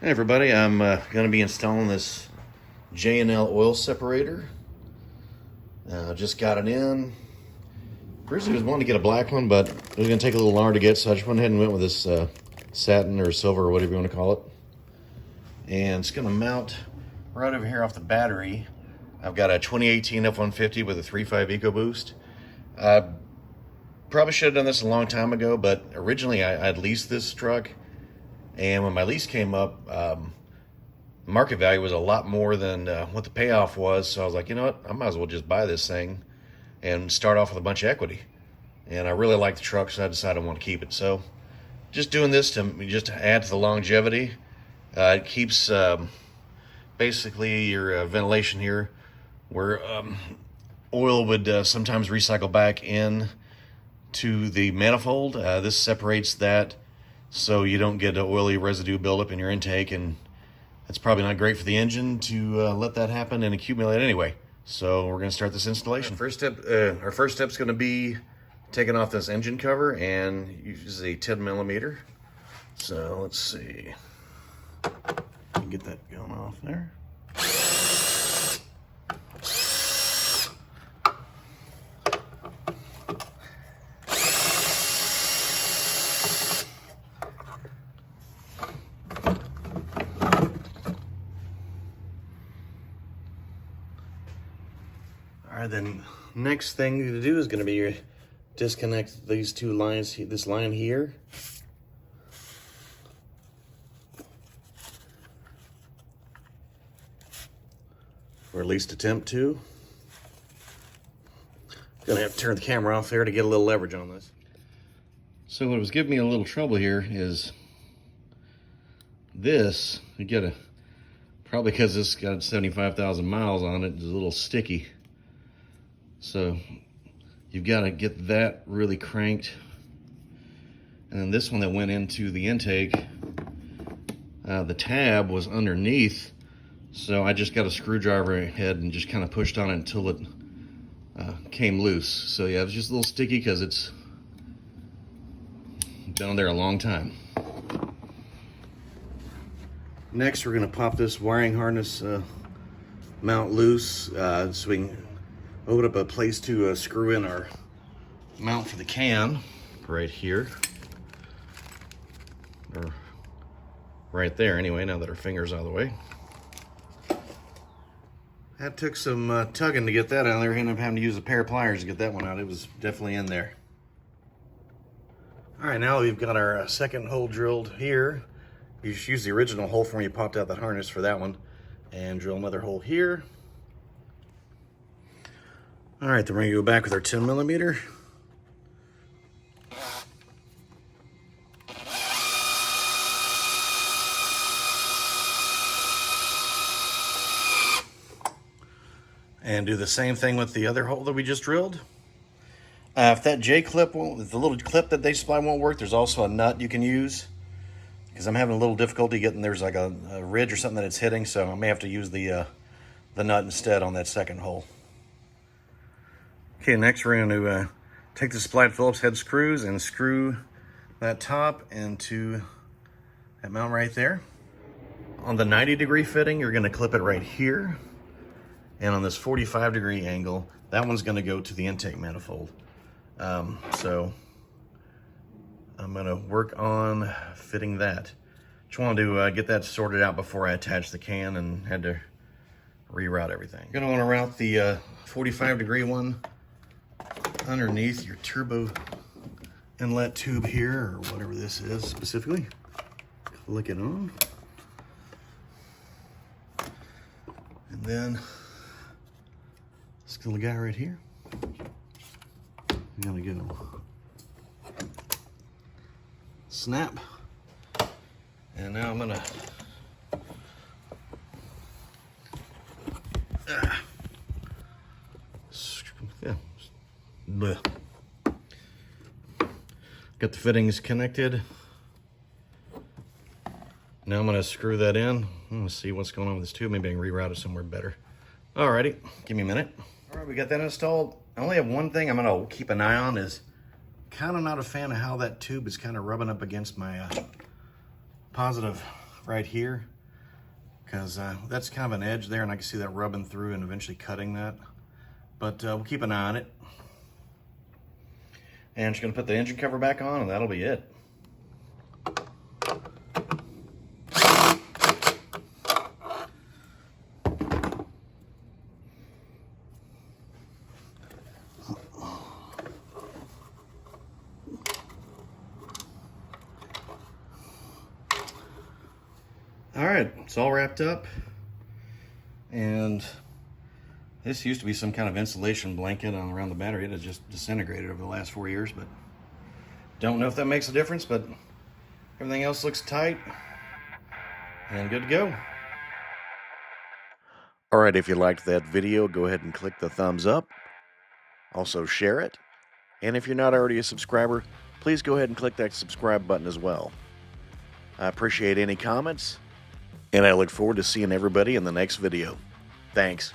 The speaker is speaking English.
Hey everybody, I'm going to be installing this J&L oil separator. Just got it in. Originally I was wanting to get a black one, but it was going to take a little longer to get, so I just went ahead and went with this satin or silver or whatever you want to call it. And it's going to mount right over here off the battery. I've got a 2018 F-150 with a 3.5 EcoBoost. Probably should have done this a long time ago, but originally I'd leased this truck. And when my lease came up, market value was a lot more than what the payoff was. So I was like, you know what? I might as well just buy this thing and start off with a bunch of equity. And I really like the truck, so I decided I want to keep it. So just doing this to add to the longevity. It keeps basically your ventilation here, where oil would sometimes recycle back in to the manifold. This separates that, so you don't get an oily residue buildup in your intake, and it's probably not great for the engine to let that happen and accumulate anyway. So we're going to start this installation. Our first step is going to be taking off this engine cover and use a 10 millimeter. So let's see, get that going off there. All right, then next thing to do is going to be disconnect these two lines, this line here. Or at least attempt to. Gonna have to turn the camera off there to get a little leverage on this. So what was giving me a little trouble here is this, you get a, probably because this got 75,000 miles on it, it's a little sticky. So you've got to get that really cranked. And then this one that went into the intake, the tab was underneath, so I just got a screwdriver head and just kind of pushed on it until it came loose. So yeah, it was just a little sticky because it's down there a long time. Next, we're going to pop this wiring harness mount loose so we can open up a place to screw in our mount for the can right here, or right there anyway, now that our finger's out of the way. That took some tugging to get that out of there. I ended up having to use a pair of pliers to get that one out. It was definitely in there. All right, now we've got our second hole drilled here. You just use the original hole from where you popped out that harness for that one, and drill another hole here. All right, then we're gonna go back with our 10 millimeter. And do the same thing with the other hole that we just drilled. If that J-clip won't, if the little clip that they supply won't work, there's also a nut you can use, because I'm having a little difficulty getting, there's like a ridge or something that it's hitting, so I may have to use the nut instead on that second hole. Okay, next we're going to take the supplied Phillips head screws and screw that top into that mount right there. On the 90-degree fitting, you're going to clip it right here. And on this 45-degree angle, that one's going to go to the intake manifold. So I'm going to work on fitting that. Just wanted to get that sorted out before I attach the can and had to reroute everything. You're going to want to route the 45-degree one underneath your turbo inlet tube here, or whatever this is specifically. Click it on. And then this little guy right here, I'm gonna go snap. And now I'm gonna got the fittings connected. Now I'm going to screw that in. I'm going to see what's going on with this tube. Maybe I can reroute it somewhere better. Alrighty, give me a minute. All right, we got that installed. I only have one thing I'm going to keep an eye on, is kind of not a fan of how that tube is kind of rubbing up against my positive right here, because that's kind of an edge there, and I can see that rubbing through and eventually cutting that. But we'll keep an eye on it. And I'm just going to put the engine cover back on, and that'll be it. All right, it's all wrapped up, and this used to be some kind of insulation blanket around the battery. It has just disintegrated over the last 4 years, but don't know if that makes a difference, but everything else looks tight and good to go. All right, if you liked that video, go ahead and click the thumbs up. Also share it. And if you're not already a subscriber, please go ahead and click that subscribe button as well. I appreciate any comments, and I look forward to seeing everybody in the next video. Thanks.